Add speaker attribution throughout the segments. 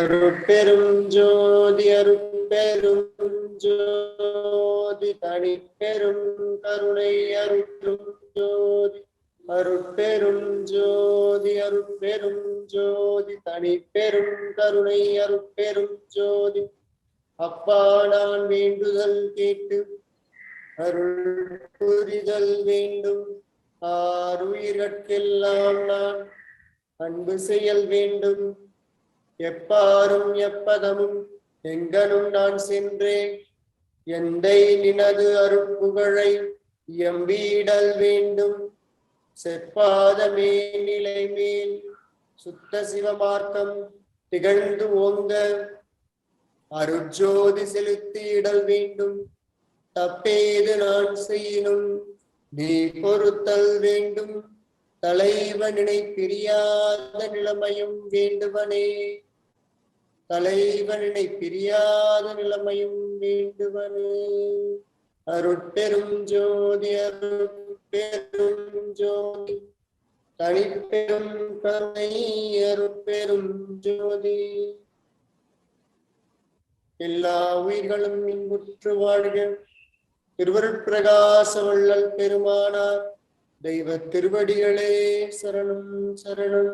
Speaker 1: Arutperumjothi Arutperumjothi Thaniperum Karunai Arutperumjothi Arutperumjothi Arutperumjothi Thaniperum Karunai Arutperumjothi அப்பா நான் வேண்டுதல் கேட்டு அருள் புரிதல் வேண்டும் ஆருயிர்கட்கெல்லாம் நான் அன்பு செயல் வேண்டும் எப்பாரும் எப்பதமும் எங்கனும் நான் சென்றேன் எந்தை நினது அருட்புகழை எம்பீடல் வேண்டும் செப்பாதமே நிலை மேல் சுத்த சிவமார்க்கம் திகழ்ந்து ஓங்க அருட்ஜோதி செலுத்திடல் வேண்டும் தப்பேது நான் செய்யினும் நீ பொறுத்தல் வேண்டும் தலைவனினை பிரியாத நிலைமையும் வேண்டுவனே தலைவனினை பிரியாத நிலைமையும் வேண்டுவனே அருட்பெருஞ்சோதி அருட்பெருஞ்சோதி தனிப்பெரும் கருணை அருட்பெருஞ்சோதி எல்லா உயிர்களும் இன்புற்று வாழ்க திருவருட்பிரகாச வள்ளல் பெருமானார் தெய்வ திருவடிகளே சரணம் சரணம்.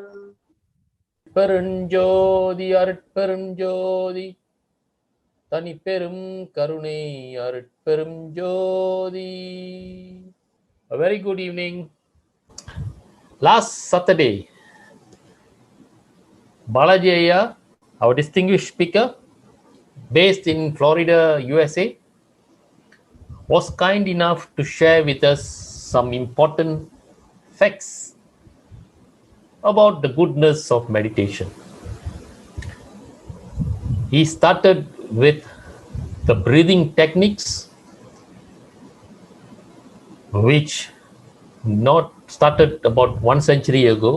Speaker 2: பெருஞ்சோதி அருட்பெருஞ்சோதி தனிப்பெரும் கருணை அருட்பெருஞ்சோதி. A very good evening. Last Saturday, Balaji Ayya, our distinguished speaker, based in Florida, USA, was kind enough to share with us some important facts about the goodness of meditation. He started with the breathing techniques, which not started about 1 century ago,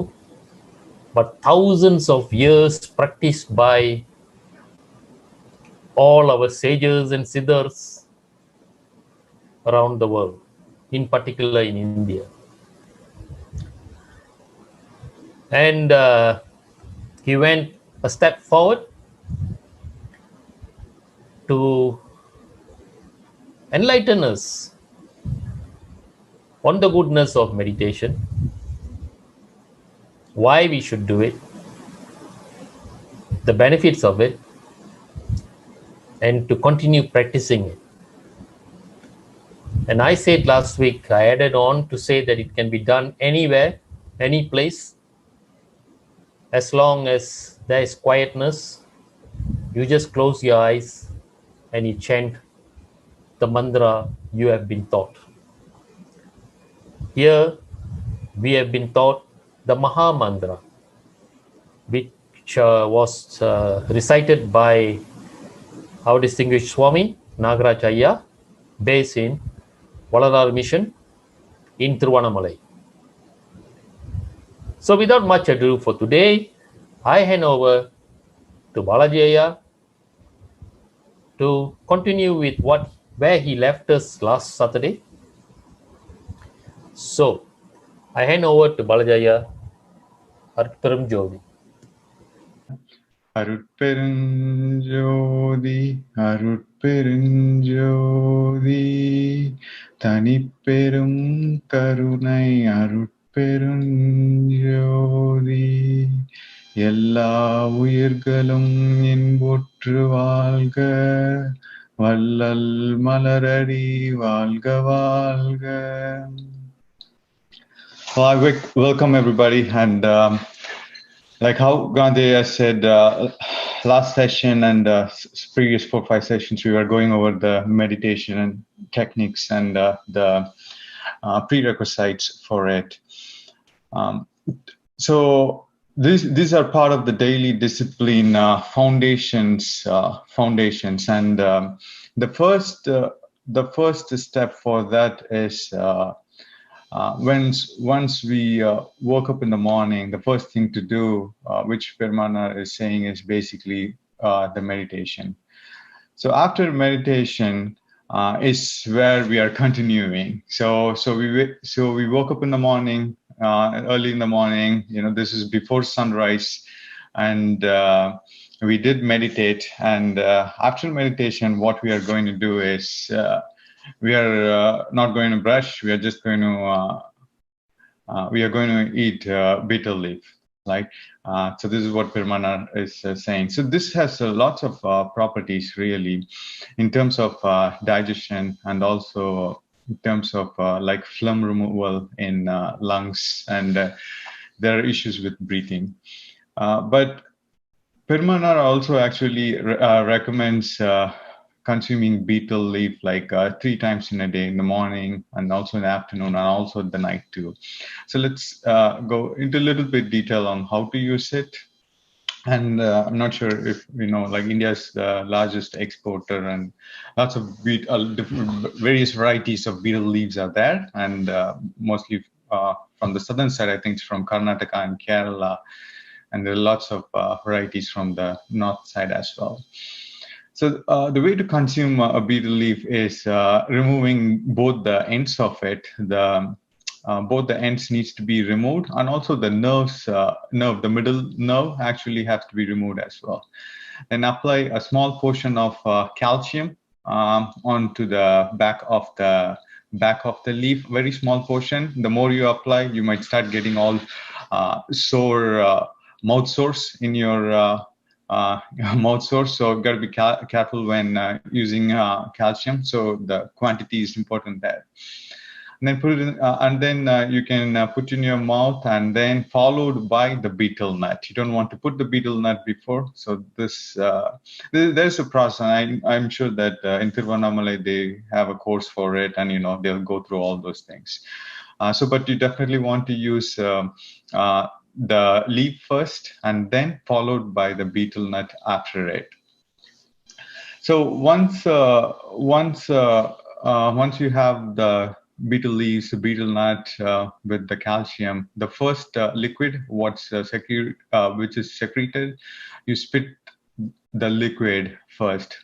Speaker 2: but thousands of years practiced by all our sages and siddhas around the world, in particular in India. And he went a step forward to enlighten us on the goodness of meditation, why we should do it, the benefits of it, and to continue practicing it. And I said last week, I added on to say that it can be done anywhere, any place, as long as there is quietness. You just close your eyes and you chant the mantra you have been taught. Here we have been taught the Maha Mantra, which was recited by our distinguished Swamy, Nagarajaya, based in Vallalar mission in Thiruvanamalai. So without much ado for today, I hand over to Balaji Ayya to continue with where he left us last Saturday. So I hand over to Balaji Ayya. Arutperumjothi.
Speaker 3: Arutperumjothi, Arutperumjothi, Thaniperum Karunai Arutperumjothi, எல்லா உயிர்களும் இன்புற்று வாழ்க, வள்ளல் மலரடி வாழ்க வாழ்க. Well, I welcome everybody, and like how Gandhi has said, last session and previous 4-5 sessions, we were going over the meditation and techniques and the prerequisites for it. So these are part of the daily discipline foundations, and the first step for that is once we woke up in the morning, the first thing to do, which Permana is saying, is basically the meditation. So after meditation is where we are continuing. So we woke up in the morning, early in the morning. This is before sunrise, and we did meditate, and after meditation, what we are going to do is we are not going to brush. We are just going to eat betel leaf, right? So this is what Permana is saying. So this has lots of properties, really, in terms of digestion, and also in terms of like phlegm removal in lungs, and there are issues with breathing. But Permana also actually recommends consuming betel leaf like 3 times in a day, in the morning and also in the afternoon and also at the night too. So let's go into a little bit detail on how to use it. And I'm not sure if you know, like India's the largest exporter, and lots of various varieties of betel leaves are there, and mostly from the southern side, I think it's from Karnataka and Kerala, and there are lots of varieties from the north side as well. So the way to consume a betel leaf is removing both the ends of it. Both the ends needs to be removed, and also the the middle nerve actually has to be removed as well. Then apply a small portion of calcium onto the back of the leaf, very small portion. The more you apply, you might start getting all sore mouth sores in your mouth sores. So you've got to be careful when using calcium. So the quantity is important there. And then put it in, and then you can put in your mouth, and then followed by the betel nut. You don't want to put the betel nut before. So there's a process. I'm sure that in Thiruvanamalai they have a course for it, and they'll go through all those things. But you definitely want to use the leaf first, and then followed by the betel nut after it. So once you have the betel leaves, the betel nut with the calcium, the first liquid, which is secreted, you spit the liquid first,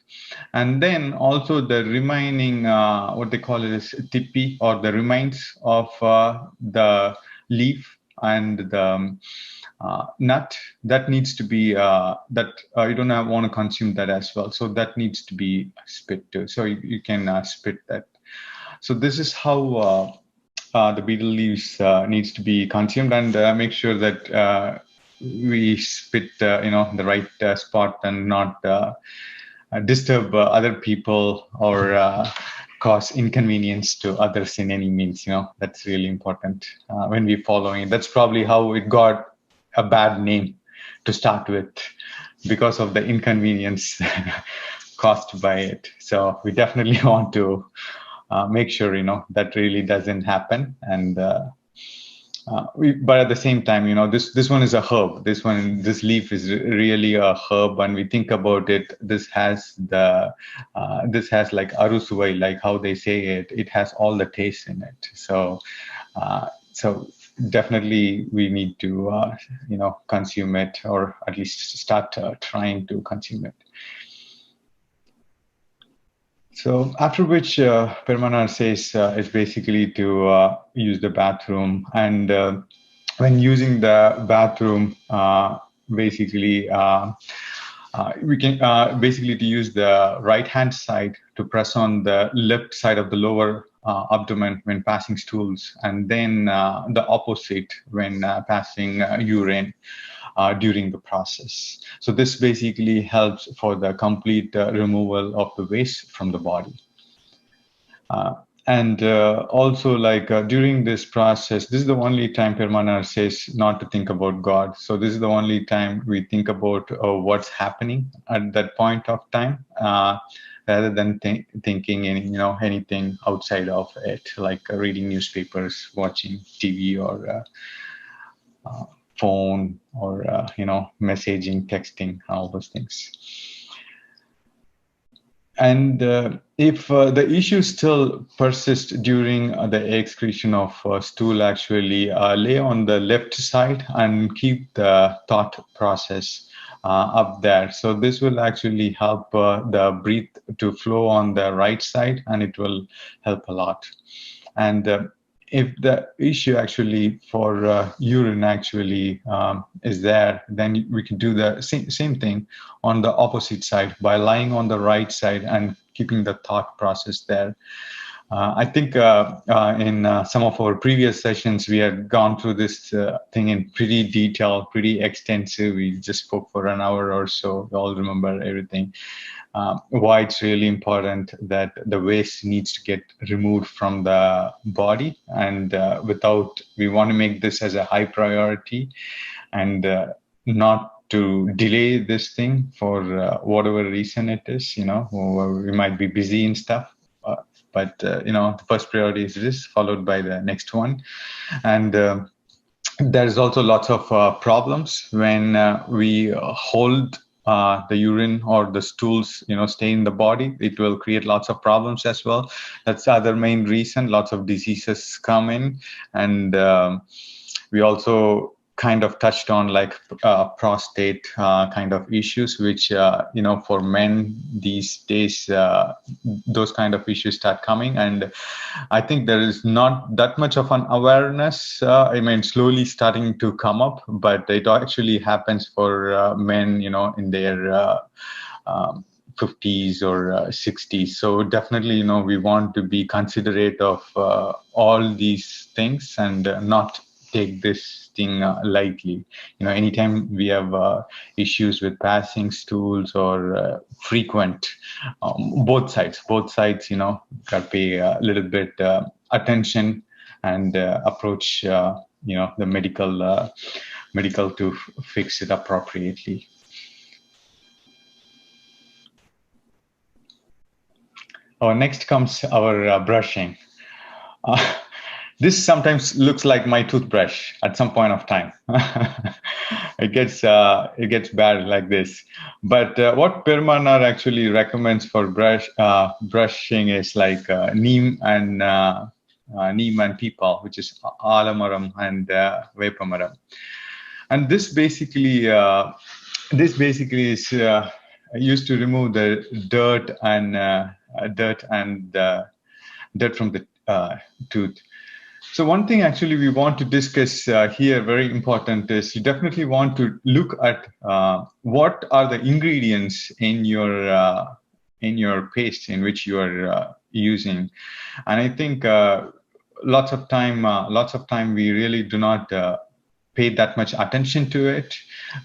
Speaker 3: and then also the remaining what they call it is tippi, or the remains of the leaf and the nut, that needs to be you don't want to consume that as well. So that needs to be spit too. So you can spit that. So this is how the betel leaves needs to be consumed, and make sure that we spit the right spot, and not disturb other people or cause inconvenience to others in any means. That's really important when we following. That's probably how it got a bad name to start with, because of the inconvenience caused by it. So we definitely want to make sure that really doesn't happen. And but at the same time, this one is a herb. This leaf is really a herb, and we think about it. This has like arusuvai, like how they say it. It has all the taste in it. So definitely we need to consume it, or at least start trying to consume it. So after which Permana says is basically to use the bathroom, and when using the bathroom, basically we can basically to use the right hand side to press on the left side of the lower abdomen when passing stools, and then the opposite when passing urine during the process. So this basically helps for the complete removal of the waste from the body. And also, like during this process, this is the only time Permana says not to think about God. So this is the only time we think about what's happening at that point of time, rather than thinking anything outside of it, like reading newspapers, watching TV, or phone, or messaging, texting, all those things. And if the issue still persists during the excretion of stool, actually lay on the left side and keep the thought process up there. So this will actually help the breath to flow on the right side, and it will help a lot. And if the issue actually for urine actually is there, then we can do the same thing on the opposite side by lying on the right side and keeping the thought process there. I think in some of our previous sessions, we had gone through this thing in pretty detail, pretty extensive. We just spoke for an hour or so. We all remember everything. Why it's really important that the waste needs to get removed from the body, and we want to make this as a high priority, and not to delay this thing for whatever reason it is. We might be busy and stuff. But the first priority is this, followed by the next one. And there's also lots of problems when we hold the urine or the stools, stay in the body. It will create lots of problems as well. That's the other main reason. Lots of diseases come in. And we also kind of touched on like prostate kind of issues, which for men these days those kind of issues start coming, and I think there is not that much of an awareness. Slowly starting to come up, but it actually happens for men, in their 50s or 60s. So definitely, we want to be considerate of all these things and not take this thing lightly. Anytime we have issues with passing stools or frequent, both sides, got to pay a little bit attention and approach, the medical to fix it appropriately. Next comes our brushing. This sometimes looks like my toothbrush at some point of time. It gets bad like this. But what Perumal actually recommends for brushing is like neem and peepal, which is alamaram and vepamaram. And this basically is used to remove the dirt from the tooth. So one thing actually we want to discuss here, very important, is you definitely want to look at what are the ingredients in your paste in which you are using. And I think lots of time we really do not pay that much attention to it,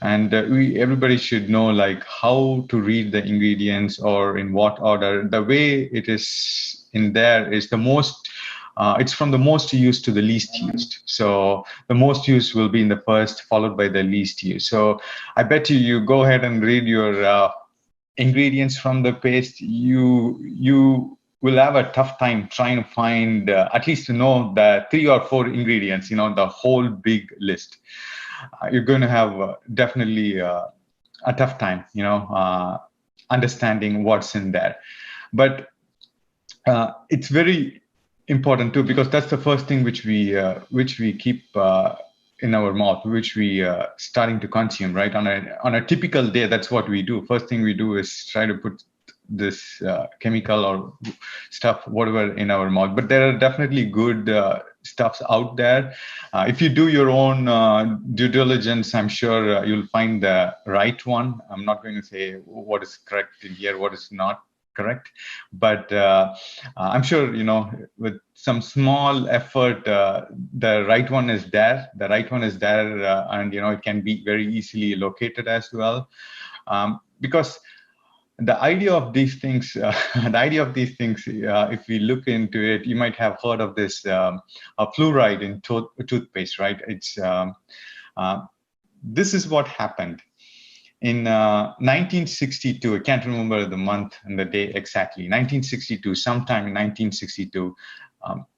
Speaker 3: and everybody should know like how to read the ingredients or in what order. The way it is in there is the most. It's from the most used to the least used. So the most used will be in the first, followed by the least used. So I bet you go ahead and read your ingredients from the paste. You will have a tough time trying to find at least to know the 3 or 4 ingredients. The whole big list. You're going to have definitely a tough time. Understanding what's in there, but it's very important too, because that's the first thing which we keep in our mouth, which we starting to consume, right? On a typical day, that's what we do. First thing we do is try to put this chemical or stuff, whatever, in our mouth. But there are definitely good stuffs out there. If you do your own due diligence, I'm sure you'll find the right one. I'm not going to say what is correct in here, what is not correct, but I'm sure with some small effort the right one is there. And it can be very easily located as well, because the idea of these things if we look into it, you might have heard of this fluoride in toothpaste, right? It's this is what happened. In 1962, I can't remember the month and the day exactly, 1962, sometime in 1962,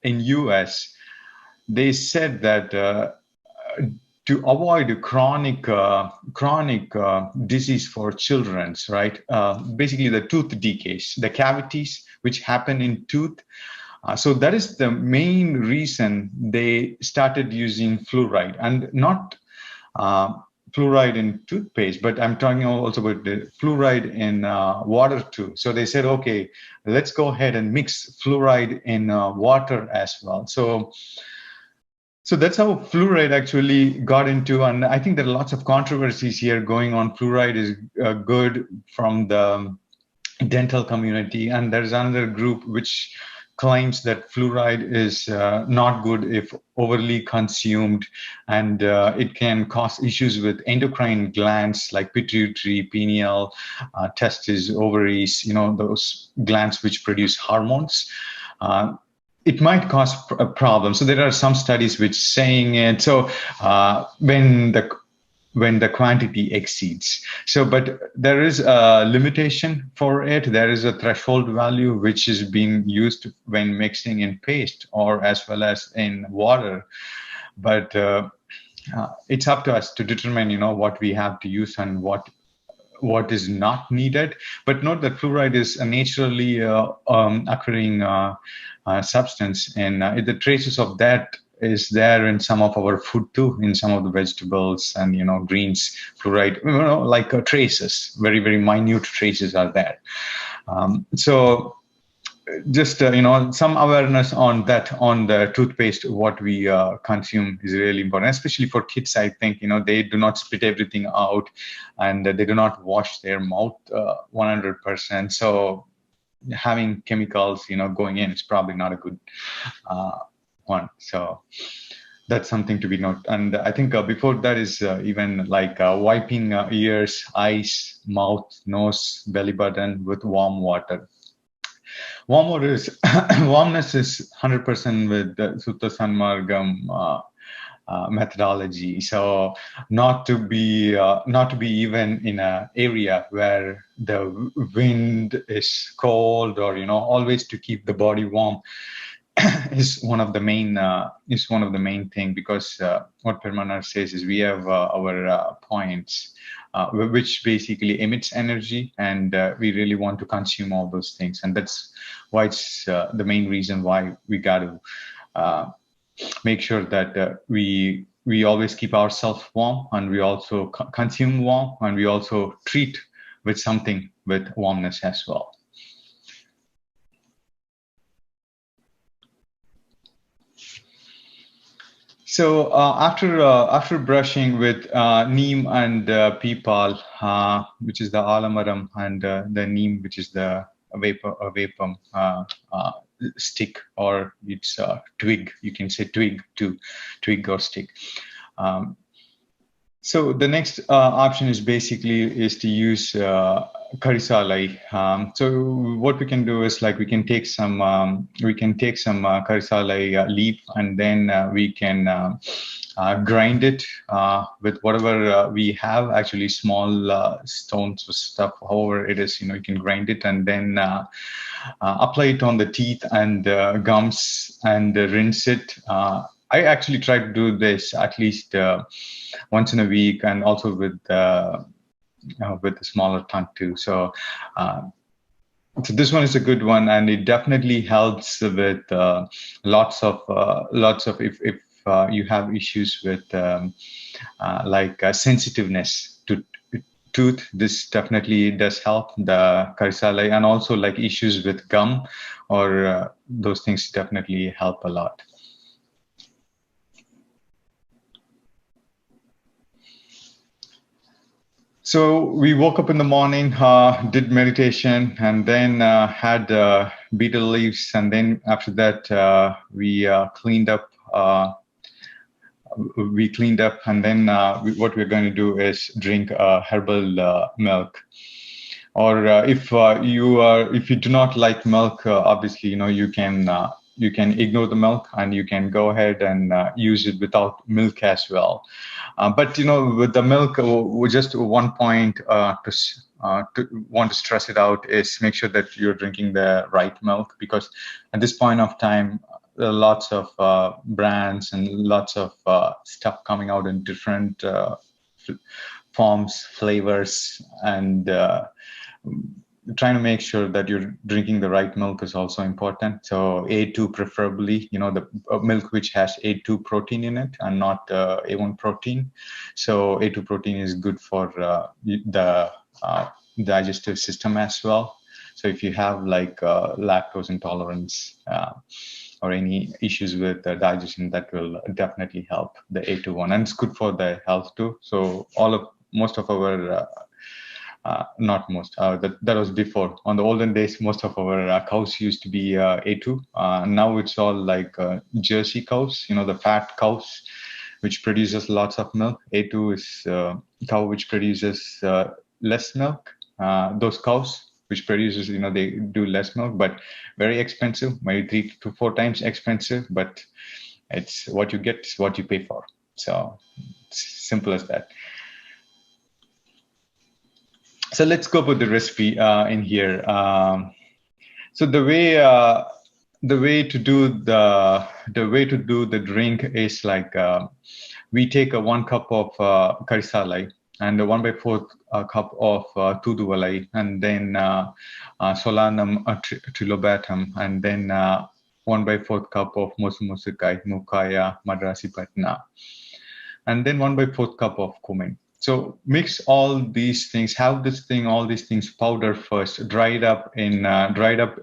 Speaker 3: in US, they said that to avoid chronic disease for children, right? Basically the tooth decays, the cavities which happen in tooth. So that is the main reason they started using fluoride, and not fluoride in toothpaste, but I'm talking also about the fluoride in water too. So they said, okay, let's go ahead and mix fluoride in water as well. So So that's how fluoride actually got into, and I think there are lots of controversies here going on. Fluoride is good from the dental community, and there's another group which claims that fluoride is not good if overly consumed, and it can cause issues with endocrine glands like pituitary, pineal, testes, ovaries, those glands which produce hormones. It might cause a problem. So there are some studies which saying it. So when the quantity exceeds. So, but there is a limitation for it. There is a threshold value which is being used when mixing in paste or as well as in water. But it's up to us to determine, what we have to use and what is not needed. But note that fluoride is a naturally occurring substance, and the traces of that is there in some of our food too, in some of the vegetables and greens. Fluoride, like traces, very very minute traces are there. So just some awareness on that, on the toothpaste, what we consume is really important, especially for kids. I think they do not spit everything out, and they do not wash their mouth 100%. So having chemicals going in is probably not a good one. So that's something to be noted. And I think before that is even like wiping ears, eyes, mouth, nose, belly button with warm water. Warmness is 100% with the Suttha Sanmargam methodology. So not to be even in an area where the wind is cold, or always to keep the body warm is one of the main thing, because what Permanar says is we have our points which basically emits energy, and we really want to consume all those things, and that's why it's the main reason why we got to make sure that we always keep ourselves warm, and we also consume warm, and we also treat with something with warmness as well. So after brushing with neem and peepal, which is the alamaram, and the neem, which is the vapum stick, or it's twig. You can say twig to twig or stick. So the next option is to use karisalai. So what we can do is, like, we can take some karisalai leaf, and then we can grind it with whatever we have, actually small stones or stuff, however it is, you can grind it, and then apply it on the teeth and gums, and rinse it. I actually try to do this at least once in a week, and also with the smaller tongue too. So this one is a good one, and it definitely helps with lots of if you have issues with sensitiveness to tooth. This definitely does help, the karisalai, and also like issues with gum or those things definitely help a lot. So we woke up in the morning, did meditation, and then had betel leaves, and then after that we cleaned up. And then what we're going to do is drink herbal milk. Or if you do not like milk, obviously you can ignore the milk, and you can go ahead and use it without milk as well. But with the milk, just one point to want to stress it out is make sure that you're drinking the right milk, because at this point of time, there are lots of brands and lots of stuff coming out in different forms, flavors, and trying to make sure that you're drinking the right milk is also important. So A2 preferably, the milk which has A2 protein in it and not A1 protein. So A2 protein is good for the digestive system as well. So if you have like lactose intolerance, or any issues with digestion, that will definitely help the A2 one, and it's good for the health too. So most of our not most, that was before. On the olden days, most of our cows used to be A2. Now it's all like Jersey cows, the fat cows, which produces lots of milk. A2 is cow which produces less milk. Those cows which produces, they do less milk, but very expensive, maybe 3 to 4 times expensive, but it's what you get is what you pay for. So it's simple as that. So let's go with the recipe in here. So the way to do the drink is like we take 1 cup of karisalai and 1/4 cup of Thiruvanamalai, and then Solanum trilobatum, and then 1/4 cup of Musumusukai, Mukaya, Madrasi Patna, and then 1/4 cup of cumin. So mix all these things, have all these things powder first, dried up in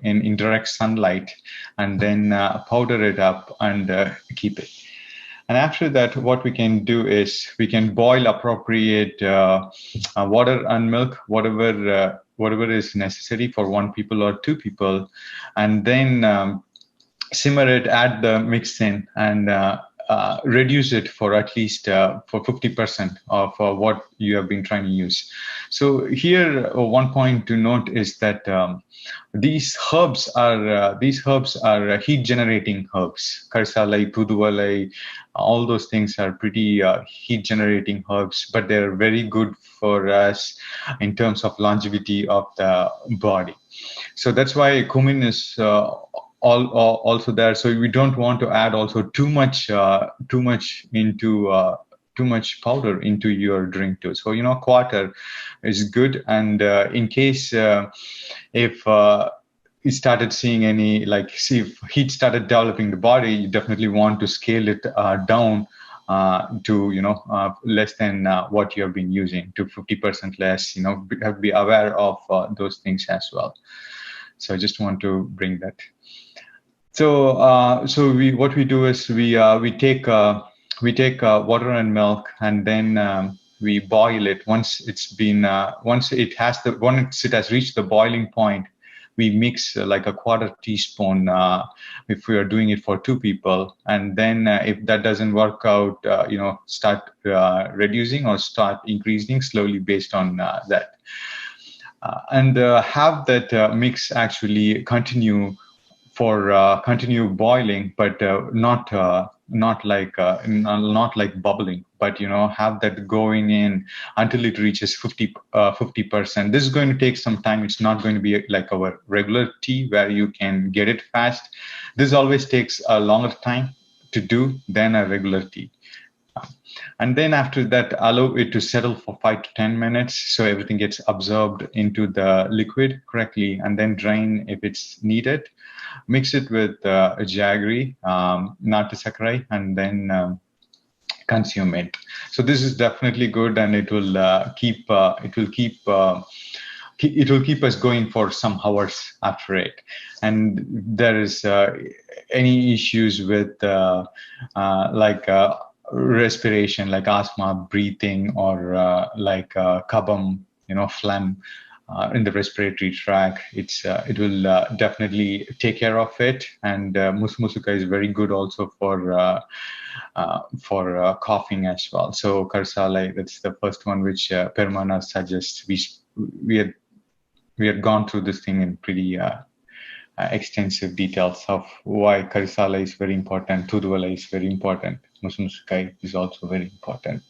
Speaker 3: indirect sunlight, and then powder it up and keep it. And after that, what we can do is we can boil appropriate water and milk, whatever is necessary for 1 people or 2 people, and then simmer it, add the mix in, and reduce it for at least for 50% of what you have been trying to use. So here, one point to note is that these herbs are heat generating herbs. Karisalai, Thiruvanamalai, all those things are pretty heat generating herbs, but they're very good for us in terms of longevity of the body. So that's why cumin is also there. So we don't want to add also too much powder into your drink too. So 1/4 is good. And in case if you started seeing any, if heat started developing the body, you definitely want to scale it down to less than what you have been using, to 50% less. You have to be aware of those things as well. So I just want to bring that. So what we do is we take water and milk, and then we boil it. Once it has reached the boiling point, we mix like a 1/4 teaspoon if we are doing it for 2 people, and then if that doesn't work out, start reducing or start increasing slowly based on that, and have that mix actually continue boiling, but not like bubbling, but have that going in until it reaches 50%. This is going to take some time. It's not going to be like our regular tea where you can get it fast. This always takes a longer time to do than a regular tea. And then after that, allow it to settle for 5 to 10 minutes so everything gets absorbed into the liquid correctly, and then drain if it's needed. Mix it with a jaggery, natu sakarai, and then consume it. So this is definitely good, and it will keep us going for some hours after it. And there is any issues with respiration, like asthma, breathing, or kabam, phlegm in the respiratory tract, it will definitely take care of it. And musumusuka is very good also for coughing as well. So karisalai, that's the first one which Perumal suggests. We had gone through this thing in pretty extensive details of why karisalai is very important, Thiruvanamalai is very important, musumusukai is also very important.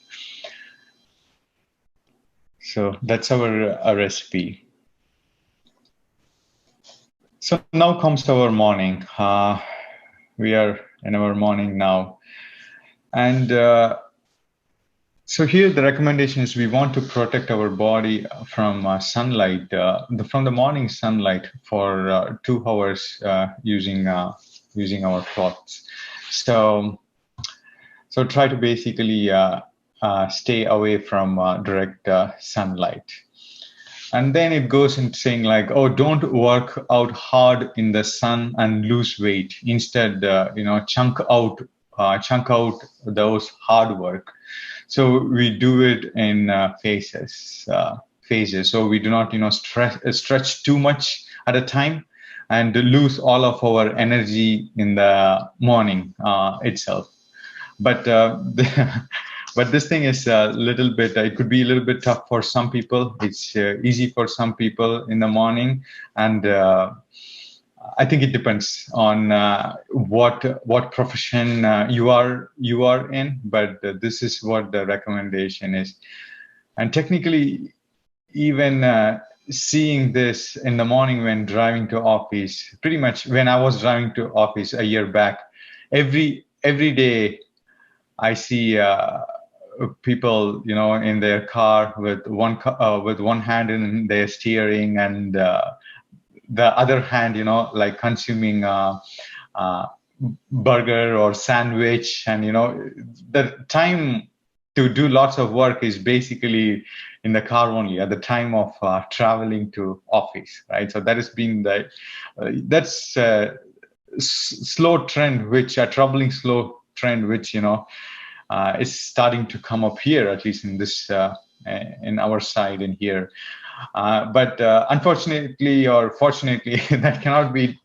Speaker 3: So that's our recipe. So now comes our morning. We are in our morning now. And so here the recommendation is we want to protect our body from sunlight, from the morning sunlight for 2 hours using our clothes. So try to basically stay away from direct sunlight. And then it goes into saying like, oh, don't work out hard in the sun and lose weight. Instead, chunk out those hard work. So we do it in phases. So we do not, stretch too much at a time and lose all of our energy in the morning itself. But but this thing is a little bit, it could be a little bit tough for some people. It's easy for some people in the morning. And I think it depends on what profession you are in, but this is what the recommendation is. And technically, even seeing this in the morning when driving to office, pretty much when I was driving to office a year back, every day I see people, in their car with one hand in their steering and the other hand, like consuming burger or sandwich. And, the time to do lots of work is basically in the car only at the time of traveling to office, right? So that has been that's a slow trend, a troubling slow trend, which, is starting to come up here, at least in this, in our side in here. But unfortunately or fortunately, that cannot be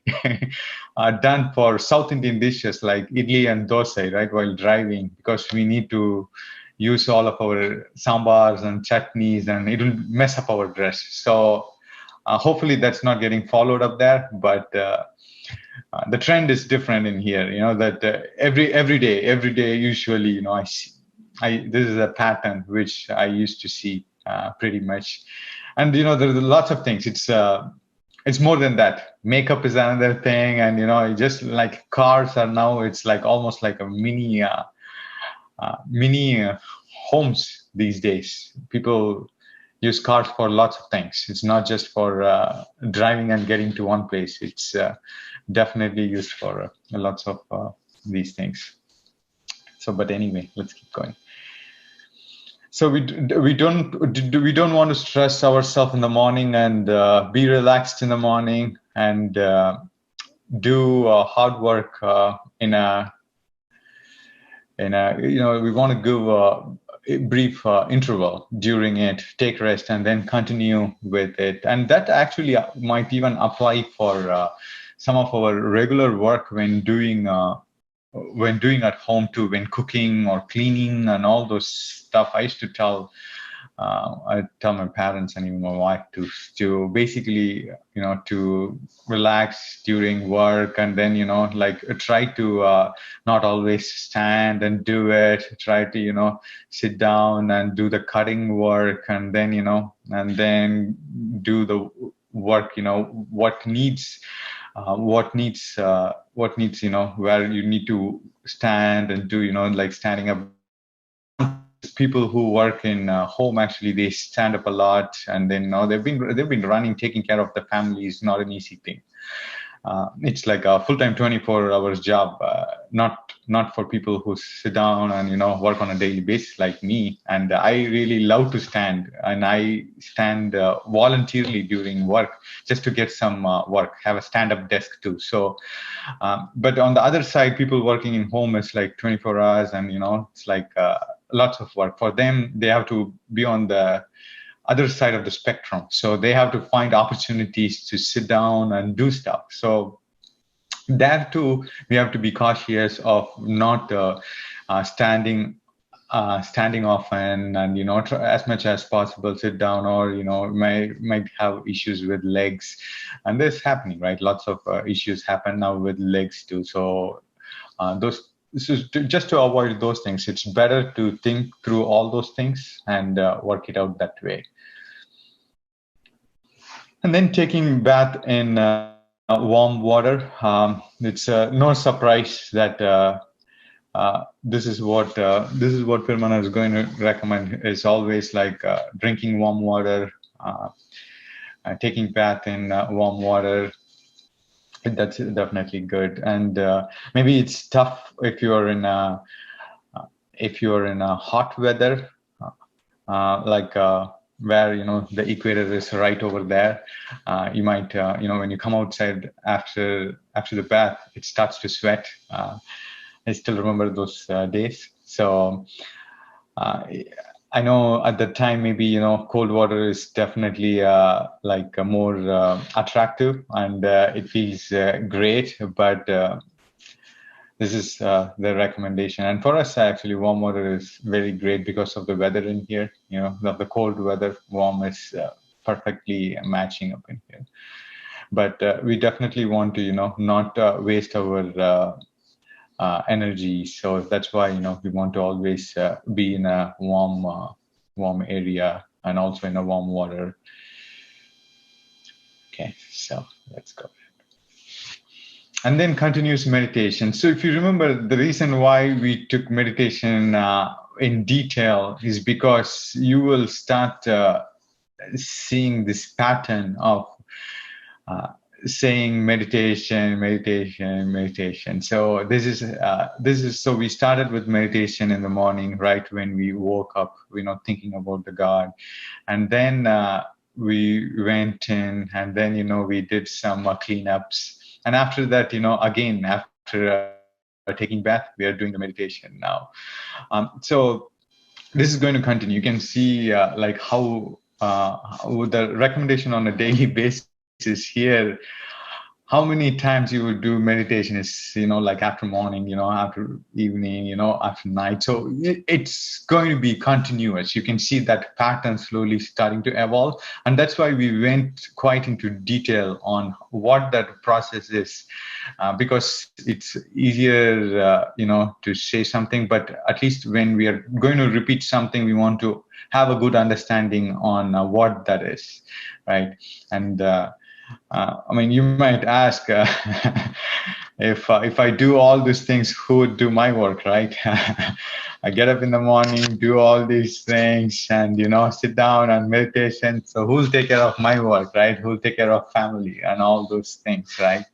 Speaker 3: done for South Indian dishes like idli and dosa, right, while driving, because we need to use all of our sambars and chutneys, and it will mess up our dress. So hopefully that's not getting followed up there. But the trend is different in here, that every day, usually, I see, this is a pattern which I used to see pretty much. And, there are lots of things. It's more than that. Makeup is another thing. And, just like cars are now, it's like almost like a mini homes these days. People use cars for lots of things. It's not just for driving and getting to one place. It's definitely used for lots of these things. So, but anyway, let's keep going. So we don't want to stress ourselves in the morning and be relaxed in the morning and do hard work we want to give a brief interval during it, take rest, and then continue with it. And that actually might even apply for some of our regular work when doing at home too, when cooking or cleaning and all those stuff. I used to tell my parents and even my wife to basically, to relax during work, and then, like try to not always stand and do it. Try to, sit down and do the cutting work, and then, and then do the work, what needs, where you need to stand and do, like standing up. People who work in home, actually, they stand up a lot, and then they've been running, taking care of the family is not an easy thing. It's like a full-time 24 hours job, not for people who sit down and work on a daily basis like me. And I really love to stand, and I stand voluntarily during work just to get some work, have a stand-up desk too. So but on the other side, people working in home is like 24 hours, and it's like lots of work for them. They have to be on the other side of the spectrum, so they have to find opportunities to sit down and do stuff. So there too, we have to be cautious of not standing often, and as much as possible sit down, or might have issues with legs, and this is happening, right? Lots of issues happen now with legs too. So this is just to avoid those things. It's better to think through all those things and work it out that way. And then taking bath in warm water. It's no surprise that this is what Perumal is going to recommend. Is always like drinking warm water, taking bath in warm water. That's definitely good. And maybe it's tough if you're in a hot weather, like where the equator is right over there. You might when you come outside after the bath, it starts to sweat. I still remember those days. So I know at the time maybe cold water is definitely like more attractive, and it feels great, but this is the recommendation. And for us, actually, warm water is very great because of the weather in here. The cold weather, warm is perfectly matching up in here. But we definitely want to not waste our energy. So that's why we want to always be in a warm area, and also in a warm water. Okay, so let's go. And then continuous meditation. So if you remember, the reason why we took meditation in detail is because you will start seeing this pattern of saying meditation. So this is so we started with meditation in the morning, right when we woke up, thinking about the God, and then we went in, and then we did some cleanups, and after that, again after taking bath, we are doing the meditation now. So this is going to continue. You can see like how the recommendation on a daily basis here, how many times you would do meditation is like after morning, after evening, after night. So it's going to be continuous. You can see that pattern slowly starting to evolve, and that's why we went quite into detail on what that process is, because it's easier to say something, but at least when we are going to repeat something, we want to have a good understanding on what that is, right? And I mean, you might ask, if I do all these things, who would do my work, right? I get up in the morning, do all these things, and sit down and meditation. So who'll take care of my work, right? Who'll take care of family and all those things, right?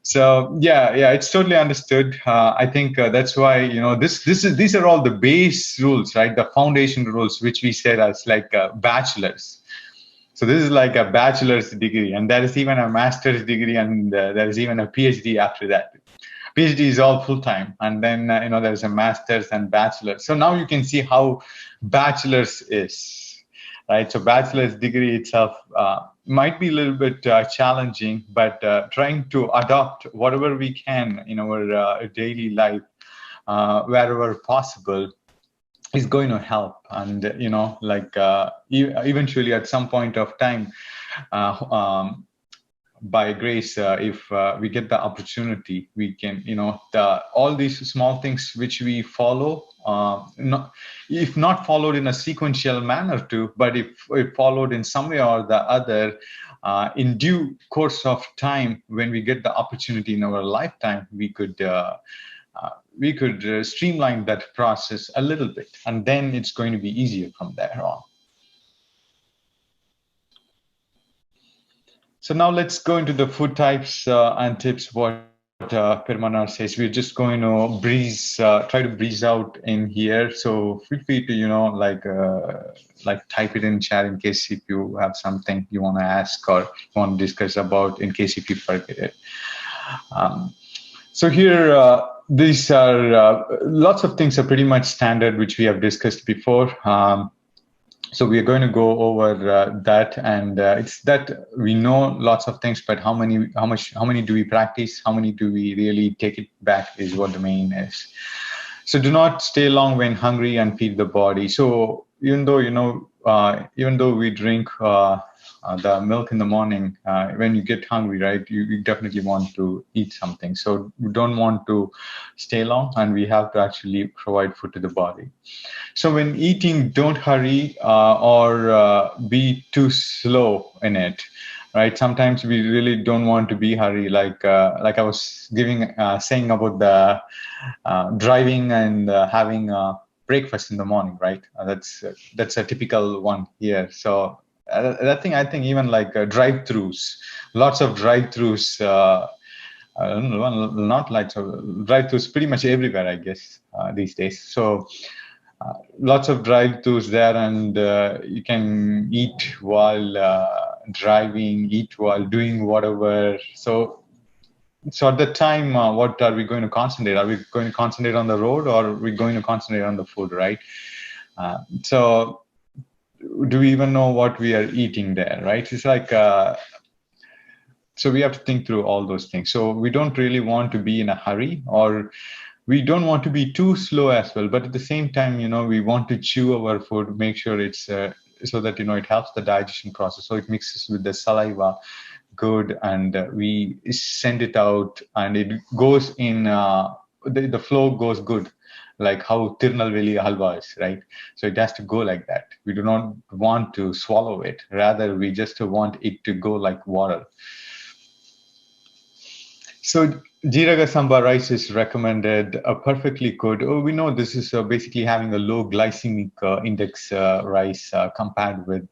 Speaker 3: So yeah, it's totally understood. I think that's why these are all the base rules, right? The foundation rules, which we said as like bachelors. So this is like a bachelor's degree, and there is even a master's degree, and there is even a PhD after that. PhD is all full-time, and then there's a master's and bachelor. So now you can see how bachelor's is, right? So bachelor's degree itself might be a little bit challenging, but trying to adopt whatever we can in our daily life, wherever possible, is going to help. And eventually at some point of time, by grace, if we get the opportunity, we can all these small things which we follow, if not followed in a sequential manner too, but if followed in some way or the other, in due course of time, when we get the opportunity in our lifetime, we could streamline that process a little bit, and then it's going to be easier from there on. So now let's go into the food types and tips. What Perumal says, we're just going to try to breeze out in here. So feel free to type it in chat in case if you have something you want to ask or you want to discuss about, in case if you forget it. So here, these are lots of things are pretty much standard, which we have discussed before. So we are going to go over that, and it's that we know lots of things, but how many do we practice? How many do we really take it back is what the main is. So do not stay long when hungry, and feed the body. So even though we drink the milk in the morning, when you get hungry, right, you definitely want to eat something. So we don't want to stay long, and we have to actually provide food to the body. So when eating, don't hurry or be too slow in it, right? Sometimes we really don't want to be hurry, like I was saying about the driving and having breakfast in the morning, right? That's a typical one here. So I think even like drive-throughs, lots of drive-throughs, not like drive-throughs pretty much everywhere, I guess, these days. So Lots of drive-thrus there, and you can eat while driving, eat while doing whatever. So at the time, what are we going to concentrate? Are we going to concentrate on the road, or are we going to concentrate on the food, right? So do we even know what we are eating there, right? It's like, so we have to think through all those things. So we don't really want to be in a hurry, or we don't want to be too slow as well. But at the same time, we want to chew our food, make sure it's so that, it helps the digestion process. So it mixes with the saliva good, and we send it out, and it goes in, the flow goes good, like how Tirunelveli halwa is, right? So it has to go like that. We do not want to swallow it. Rather, we just want it to go like water. So Jeeraga Samba rice is recommended, perfectly good. We know this is basically having a low glycemic index rice compared with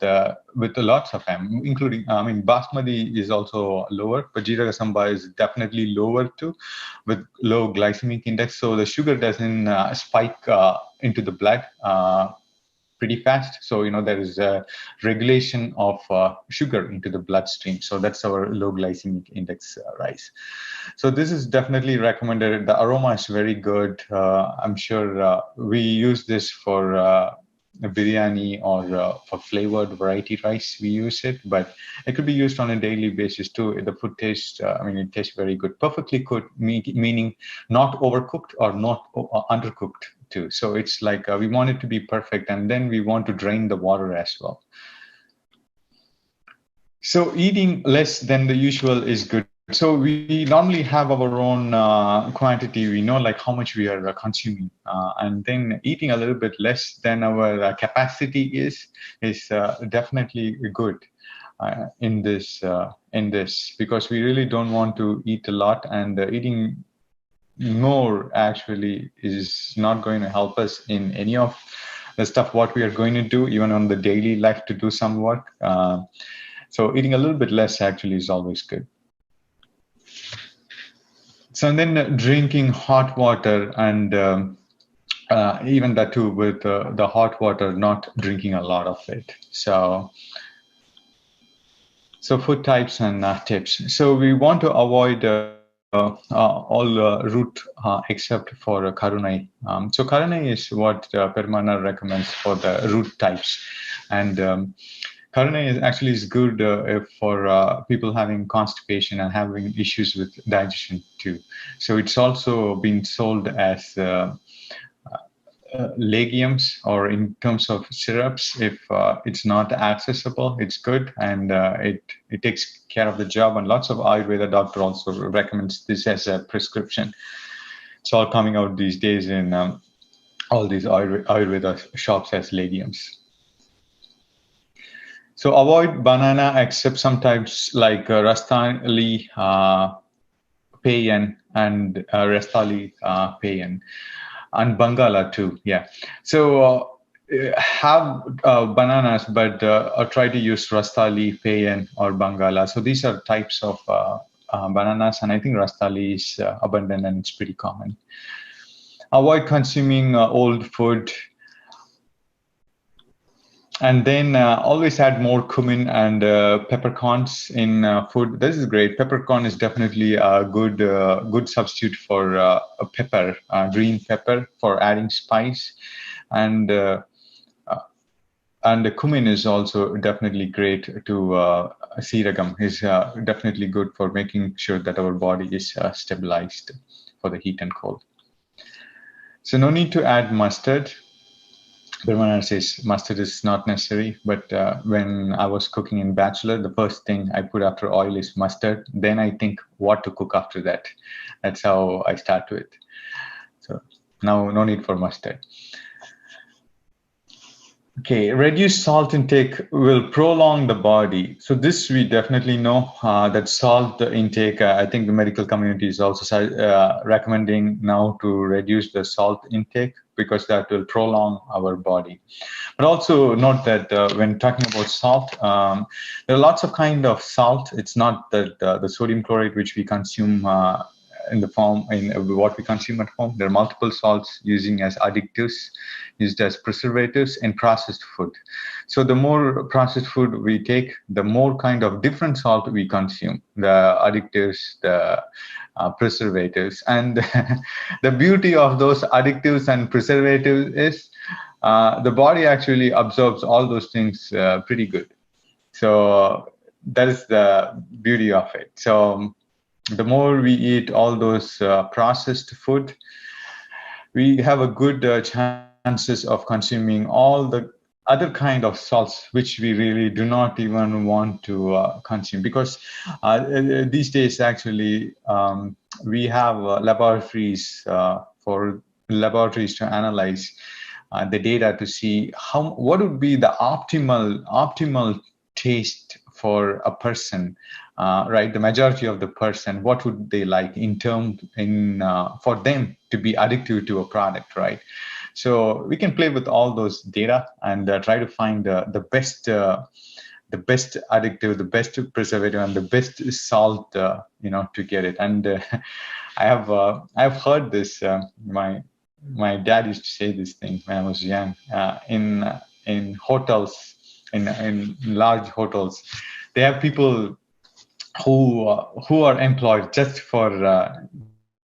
Speaker 3: lots of them, including, Basmati is also lower, but Jeeraga Samba is definitely lower too, with low glycemic index. So the sugar doesn't spike into the blood pretty fast. So, there is a regulation of sugar into the bloodstream. So that's our low glycemic index rice. So this is definitely recommended. The aroma is very good. I'm sure we use this for biryani or for flavored variety rice. We use it, but it could be used on a daily basis too. The food tastes, it tastes very good. Perfectly good, meaning not overcooked or not undercooked too. So it's like we want it to be perfect, and then we want to drain the water as well. So eating less than the usual is good. So we normally have our own quantity. We know like how much we are consuming, and then eating a little bit less than our capacity is definitely good in this because we really don't want to eat a lot, and eating more actually is not going to help us in any of the stuff what we are going to do, even on the daily life to do some work. So eating a little bit less actually is always good. So then drinking hot water, and even that too with the hot water, not drinking a lot of it. So food types and tips. So we want to avoid all root except for Karunai. So Karunai is what Permana recommends for the root types, and Karunai is good for people having constipation and having issues with digestion too. So it's also been sold as legumes, or in terms of syrups. If it's not accessible, it's good, and it takes care of the job. And lots of Ayurveda doctor also recommends this as a prescription. It's all coming out these days in all these Ayurveda shops as legumes. So avoid banana except sometimes like Rastali Payan and Rastali Payan. And Bangala too, yeah. So have bananas, but try to use Rastali, Payan, or Bangala. So these are types of bananas, and I think Rastali is abundant and it's pretty common. Avoid consuming old food. And then always add more cumin and peppercorns in food. This is great. Peppercorn is definitely a good substitute for a pepper, green pepper, for adding spice. And the cumin is also definitely great to Siragam. Is definitely good for making sure that our body is stabilized for the heat and cold. So no need to add mustard. Permana says mustard is not necessary, but when I was cooking in Bachelor, the first thing I put after oil is mustard. Then I think what to cook after that. That's how I start with. So now no need for mustard. Okay, reduced salt intake will prolong the body. So this we definitely know that salt intake, I think the medical community is also recommending now to reduce the salt intake, because that will prolong our body. But also note that when talking about salt, there are lots of kind of salt. It's not that the sodium chloride which we consume the form, in what we consume at home. There are multiple salts using as additives, used as preservatives in processed food. So the more processed food we take, the more kind of different salt we consume, the additives, the preservatives. And the beauty of those additives and preservatives is the body actually absorbs all those things pretty good. So that is the beauty of it. So the more we eat all those processed food, we have a good chances of consuming all the other kind of salts which we really do not even want to consume, because these days actually we have laboratories to analyze the data to see what would be the optimal taste for a person, right? The majority of the person, what would they like for them to be addictive to a product, right? So we can play with all those data and try to find the best addictive, the best preservative, and the best salt, to get it. And I've heard this. My dad used to say this thing when I was young. In hotels, in large hotels, they have people who are employed just for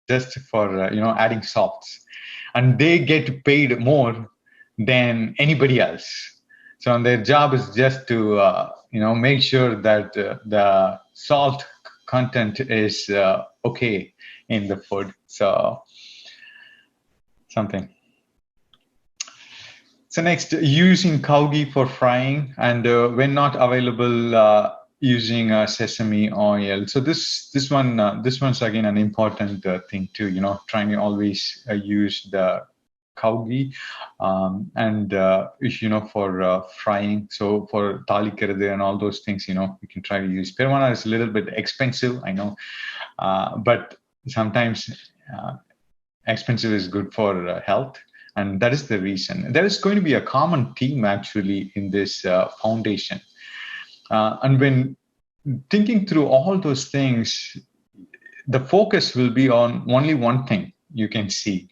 Speaker 3: adding salts, and they get paid more than anybody else. So their job is just to make sure that the salt content is okay in the food. So something. So next, using cow ghee for frying, and when not available, using sesame oil. So this one's again an important thing too. Trying to always use the cow ghee, and for frying. So for tali kirade and all those things, you can try to use. Perumal is a little bit expensive, I know, but sometimes expensive is good for health. And that is the reason. There is going to be a common theme actually in this foundation. And when thinking through all those things, the focus will be on only one thing you can see.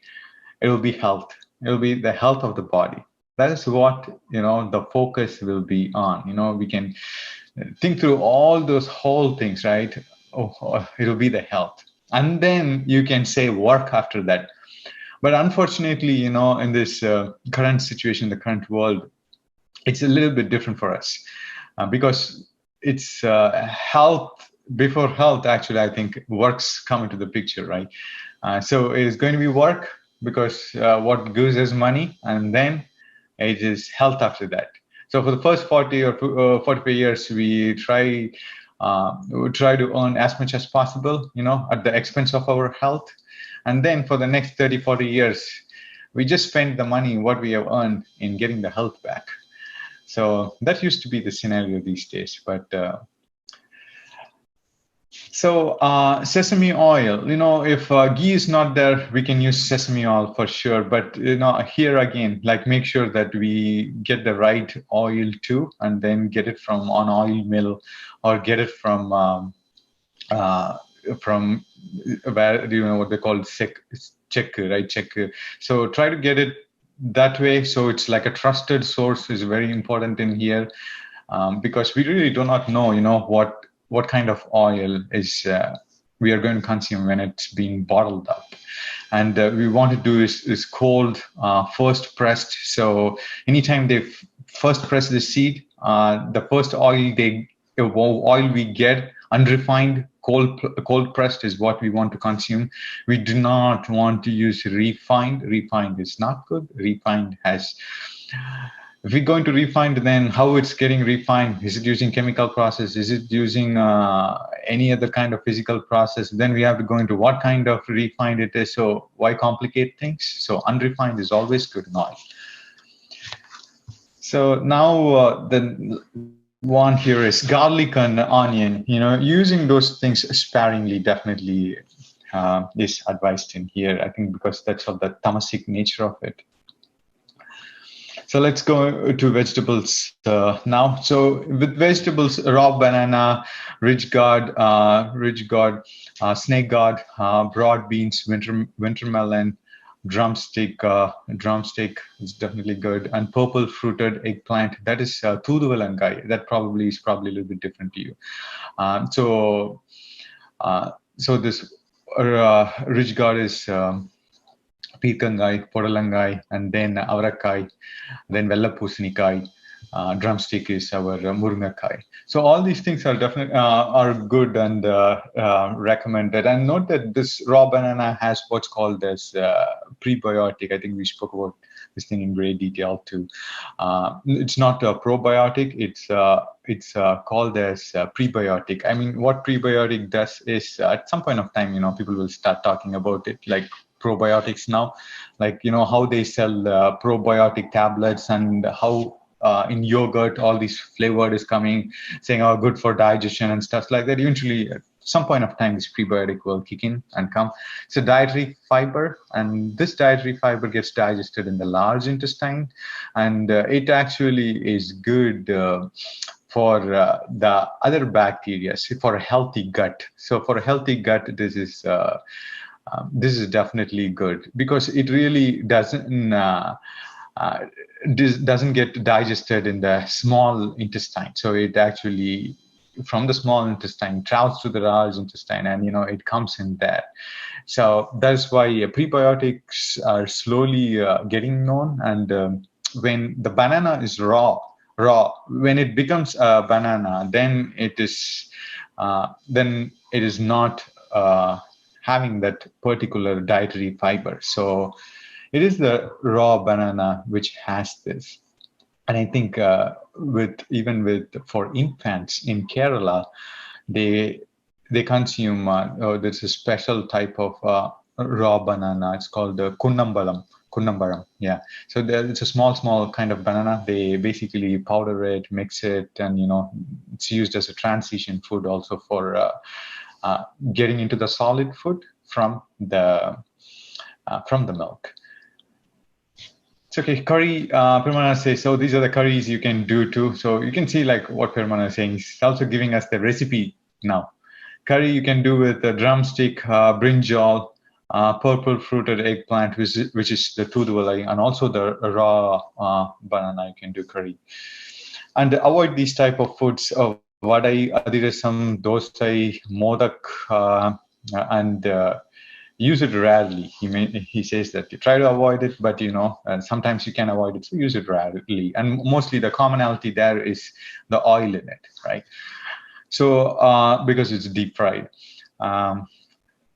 Speaker 3: It will be health. It will be the health of the body. That is what, the focus will be on. We can think through all those whole things, right? It'll be the health. And then you can say work after that. But unfortunately, in this current situation, the current world, it's a little bit different for us because it's health. Before health, actually, I think works come into the picture, right? So it is going to be work because what gives us money, and then it is health after that. So for the first 40 or 45 years, we try to earn as much as possible, at the expense of our health. And then for the next 30, 40 years, we just spend the money, what we have earned, in getting the health back. So that used to be the scenario these days. But sesame oil, if ghee is not there, we can use sesame oil for sure. But, here again, make sure that we get the right oil too, and then get it from an oil mill or get it from where what they call check, right? Check. So try to get it that way. So it's like a trusted source is very important in here, because we really do not know, what kind of oil is we are going to consume when it's being bottled up. And we want to do is cold, first pressed. So anytime they first press the seed, the first oil we get, unrefined, cold pressed, is what we want to consume. We do not want to use refined. Refined is not good. Refined has, if we're going to refined, then how it's getting refined? Is it using chemical process? Is it using any other kind of physical process? Then we have to go into what kind of refined it is. So why complicate things? So unrefined is always good in oil. So now the one here is garlic and onion. Using those things sparingly definitely is advised in here, I think, because that's of the tamasic nature of it. So let's go to vegetables now. So with vegetables, raw banana, ridge gourd, snake gourd, broad beans, winter melon, drumstick is definitely good, and purple fruited eggplant. That is Thiruvanamalai. That probably is a little bit different to you. So this ridge gourd is Peerkangai, Podalangai, and then Avarakai, then Vellapusinikai. Drumstick is our Muringakai. So all these things are definitely are good and recommended. And note that this raw banana has what's called as prebiotic. I think we spoke about this thing in great detail too. It's not a probiotic. It's called as prebiotic. I mean, what prebiotic does is at some point of time, people will start talking about it, like probiotics now, like how they sell probiotic tablets, and how in yogurt all these flavored is coming, saying good for digestion and stuff like that. Eventually at some point of time this prebiotic will kick in and come. It's a dietary fiber, and this dietary fiber gets digested in the large intestine, and it actually is good for the other bacteria, for a healthy gut. So for a healthy gut, this is definitely good, because it really doesn't get digested in the small intestine. So it actually, from the small intestine, travels to the large intestine, and it comes in there. So that's why prebiotics are slowly getting known. And when the banana is raw, when it becomes a banana, then it is not having that particular dietary fiber. So it is the raw banana which has this. And I think for infants in Kerala, they consume there's a special type of raw banana. It's called Kunnambaram. Yeah. So it's a small kind of banana. They basically powder it, mix it, and it's used as a transition food also for getting into the solid food from the milk. It's okay. Curry, Perumal says, so these are the curries you can do too. So you can see like what Perumal is saying. He's also giving us the recipe now. Curry you can do with a drumstick, brinjal, purple fruited eggplant, which is the Thiruvanamalai, and also the raw banana you can do curry. And avoid these type of foods of vadai, adirasam, dosai, modak, and use it rarely. He says that you try to avoid it, but sometimes you can avoid it, so use it rarely. And mostly the commonality there is the oil in it, right? So because it's deep fried.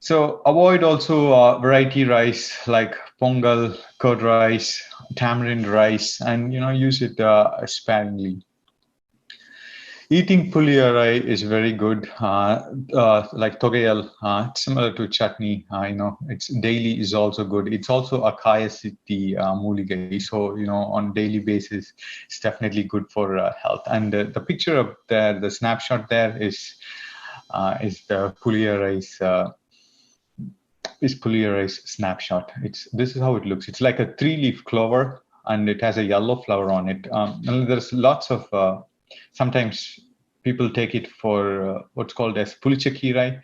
Speaker 3: So avoid also variety rice like pongal, curd rice, tamarind rice, and use it sparingly. Eating puliyarai is very good, like togayal, similar to chutney. It's daily is also good. It's also akaya siddhi muligai, so on daily basis, it's definitely good for health. And the picture up there, the snapshot there is the puliyarai. Is puliyarai snapshot. This is how it looks. It's like a 3-leaf clover, and it has a yellow flower on it. And there's lots of. Sometimes people take it for what's called as pulichakirai.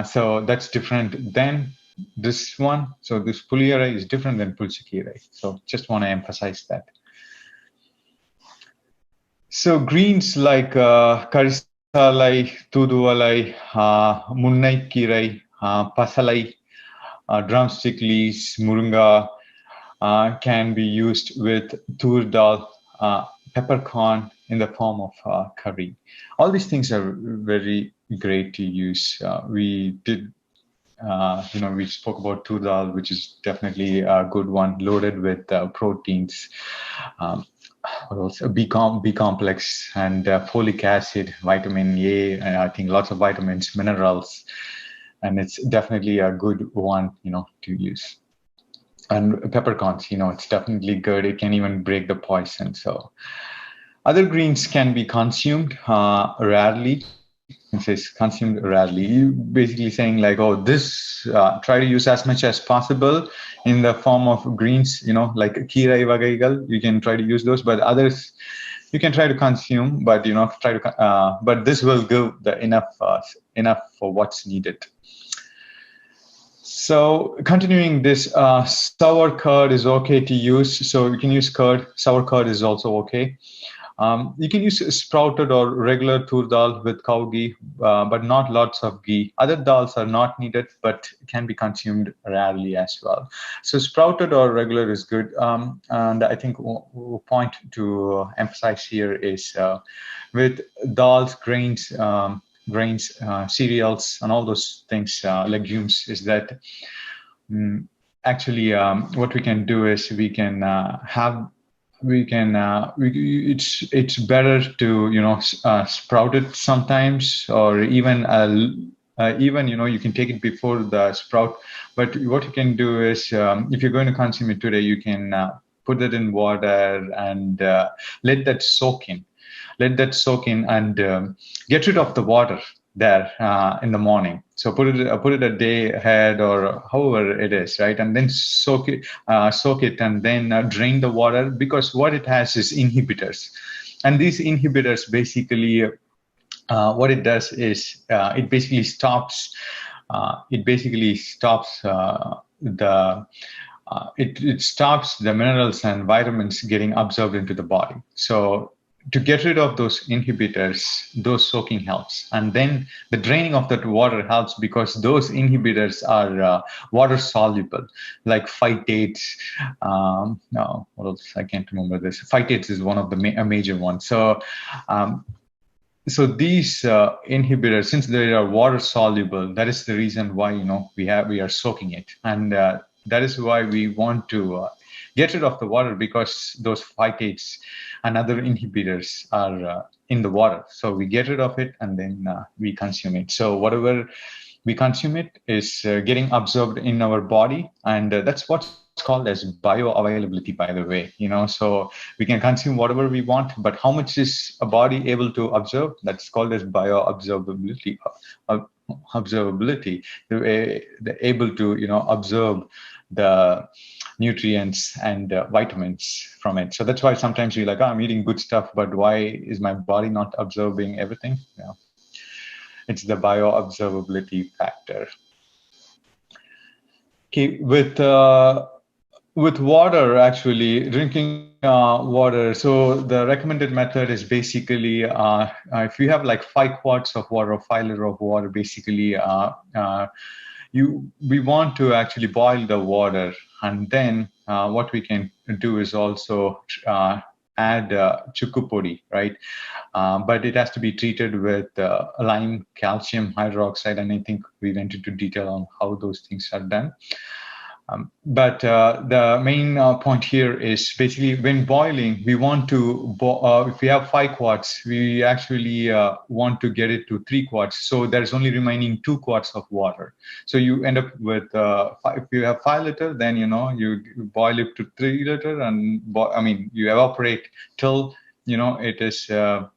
Speaker 3: So that's different than this one. So this puliyarai is different than pulichakirai. So just want to emphasize that. So greens like karisalai, tuduvalai, munnaikirai, pasalai, drumstick leaves, muringa can be used with tur dal, peppercorn in the form of curry. All these things are very great to use. We did, we spoke about tur dal, which is definitely a good one, loaded with proteins. What else? B complex and folic acid, vitamin A, and I think lots of vitamins, minerals, and it's definitely a good one, to use. And peppercorns, it's definitely good. It can even break the poison. So other greens can be consumed rarely. it says consumed rarely. You basically saying like, oh, this try to use as much as possible in the form of greens, like kirai vagaigal. You can try to use those, but others you can try to consume, but but this will give the enough for what's needed. So continuing this, sour curd is okay to use. So you can use curd. Sour curd is also okay. You can use sprouted or regular tur dal with cow ghee, but not lots of ghee. Other dals are not needed, but can be consumed rarely as well. So sprouted or regular is good. And I think point to emphasize here is with dals, grains, cereals, and all those things, legumes, is that actually what we can do is we can it's better to sprout it sometimes, or even you can take it before the sprout. But what you can do is if you're going to consume it today, you can put it in water and let that soak in and get rid of the water there in the morning. So put it a day ahead or however it is, right? And then soak it and then drain the water, because what it has is inhibitors, and these inhibitors basically what it does is it basically stops it stops the minerals and vitamins getting absorbed into the body. So to get rid of those inhibitors, those soaking helps. And then the draining of that water helps, because those inhibitors are water soluble, like phytates. No, what else? I can't remember this. Phytates is one of the major ones. So these inhibitors, since they are water soluble, that is the reason why we are soaking it, and that is why we want to get rid of the water, because those phytates and other inhibitors are in the water. So we get rid of it and then we consume it. So whatever we consume it is getting absorbed in our body, and that's what's called as bioavailability, by the way. So we can consume whatever we want, but how much is a body able to absorb? That's called as bioabsorbability. Observability, they're able to absorb the nutrients and vitamins from it. So that's why sometimes you're like, I'm eating good stuff, but why is my body not absorbing everything? It's the bioabsorbability factor. Okay, with water, actually drinking water. So the recommended method is basically if you have like 5 quarts of water or 5 liters of water, basically we want to actually boil the water, and then what we can do is also add chukku podi, right? But it has to be treated with lime calcium hydroxide, and I think we went into detail on how those things are done. But the main point here is basically when boiling, we want to, if we have 5 quarts, we actually want to get it to 3 quarts. So there's only remaining 2 quarts of water. So you end up with, if you have 5 liters, then, you boil it to 3 liters, and you evaporate till, it is, till,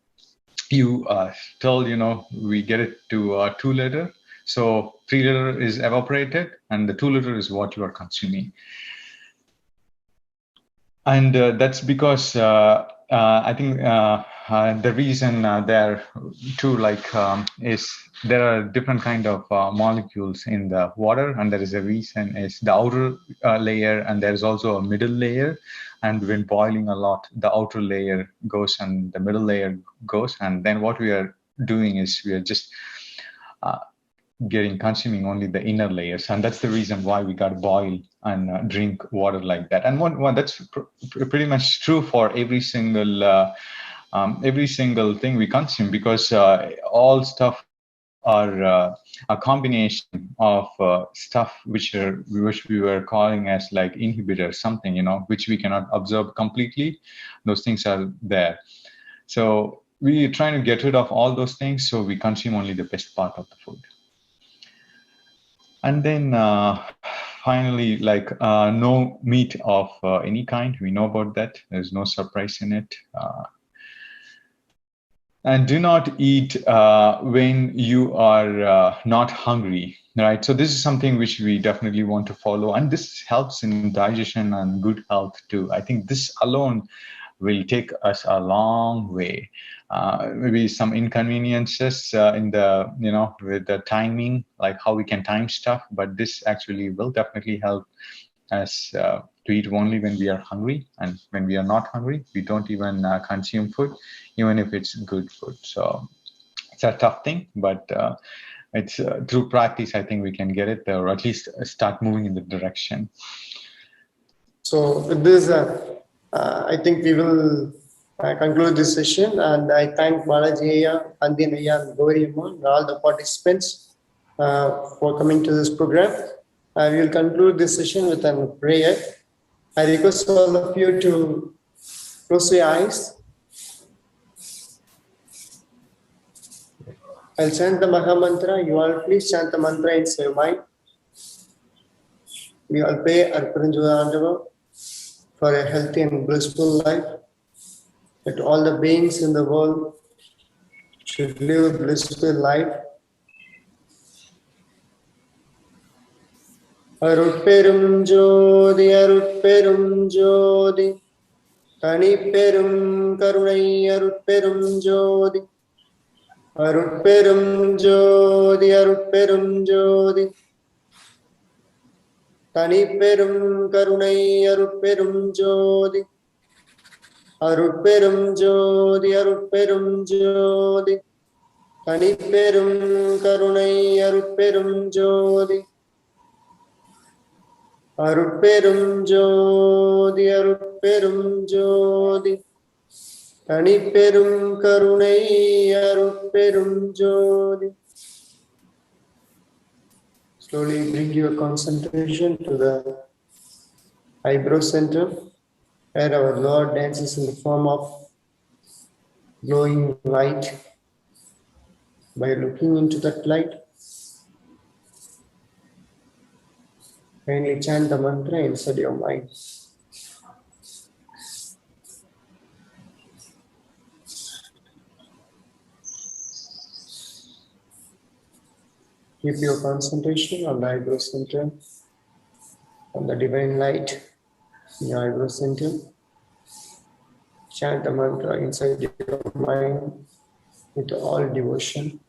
Speaker 3: we get it to 2 liters. So 3 liters is evaporated, and the 2 liters is what you are consuming. And that's because I think the reason there too, is there are different kind of molecules in the water, and there is a reason is the outer layer, and there is also a middle layer. And when boiling a lot, the outer layer goes and the middle layer goes, and then what we are doing is we are just consuming only the inner layers, and that's the reason why we got to boil and drink water like that. And one that's pretty much true for every single thing we consume, because all stuff are a combination of stuff which we were calling as like inhibitors, something which we cannot absorb completely. Those things are there. So we are trying to get rid of all those things, so we consume only the best part of the food. And then finally, no meat of any kind. We know about that. There's no surprise in it. And do not eat when you are not hungry, right? So this is something which we definitely want to follow, and this helps in digestion and good health too. I think this alone will take us a long way. Maybe some inconveniences in the, with the timing, like how we can time stuff, but this actually will definitely help us to eat only when we are hungry, and when we are not hungry, we don't even consume food, even if it's good food. So it's a tough thing, but it's through practice, I think we can get it there, or at least start moving in the direction.
Speaker 1: So with this, I think we will conclude this session, and I thank Balaji, Andinaya, and Gauri Amma, and all the participants for coming to this program. We will conclude this session with a prayer. I request all of you to close your eyes. I'll chant the Maha Mantra. You all please chant the mantra in your mind. We all pray Arutperumjothi Aalayam for a healthy and blissful life, that all the beings in the world should live a blissful life. Arutperumjothi, Arutperumjothi, Thaniperum Karunai, Arutperumjothi, Arutperumjothi, Arutperumjothi, Thaniperum Karunai, Arutperumjothi, Arutperumjothi, Arutperumjothi, Thaniperum Karunai, Arutperumjothi, Arutperumjothi, Arutperumjothi, Thaniperum Karunai, Arutperumjothi. Slowly bring your concentration to the eyebrow center, where our Lord dances in the form of glowing light. By looking into that light, kindly chant the mantra inside your mind. Keep your concentration on the eyebrow center, on the divine light in your eyebrow center. Chant the mantra inside your mind with all devotion.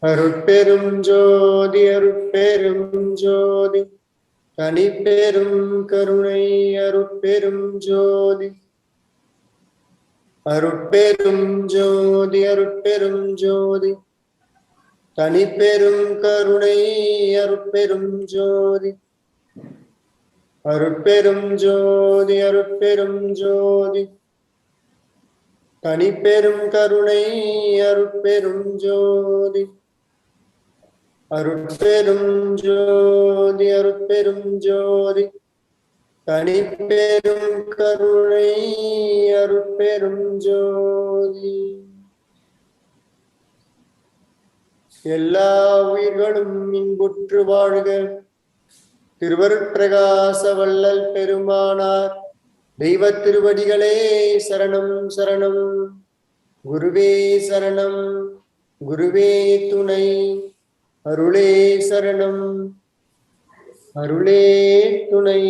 Speaker 1: Arutperumjothi, Arutperumjothi, Thaniperum Karunai, Arutperumjothi, Arutperumjothi, Arutperumjothi, Thaniperum Karunai, Arutperumjothi, Arutperumjothi, Arutperumjothi, Thaniperum Karunai, Arutperumjothi, Arutperumjothi, Arutperumjothi, Thaniperum Karunai, Arutperumjothi. எல்லா உயிர்களும் இன்புற்று வாழ்க. திருவருட்பிரகாச வள்ளல் பெருமானார் தெய்வத் திருவடிகளே சரணம் சரணம். குருவே சரணம், குருவே துணை, அருளே சரணம், அருளே துணை.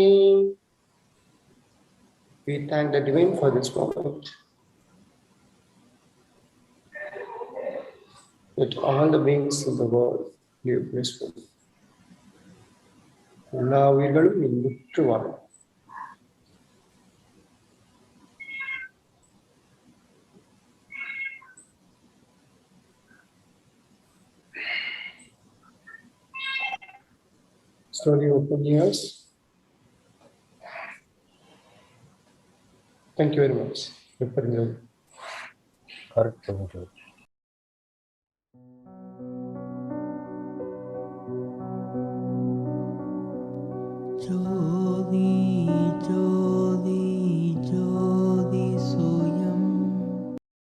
Speaker 1: We thank the Divine for this moment. That all the beings in the world live blissfully. எல்லா உயிர்களும் இன்புற்று வாழும். Slowly open your eyes. Thank you very much.
Speaker 2: Arutperumjothi.
Speaker 4: Thiru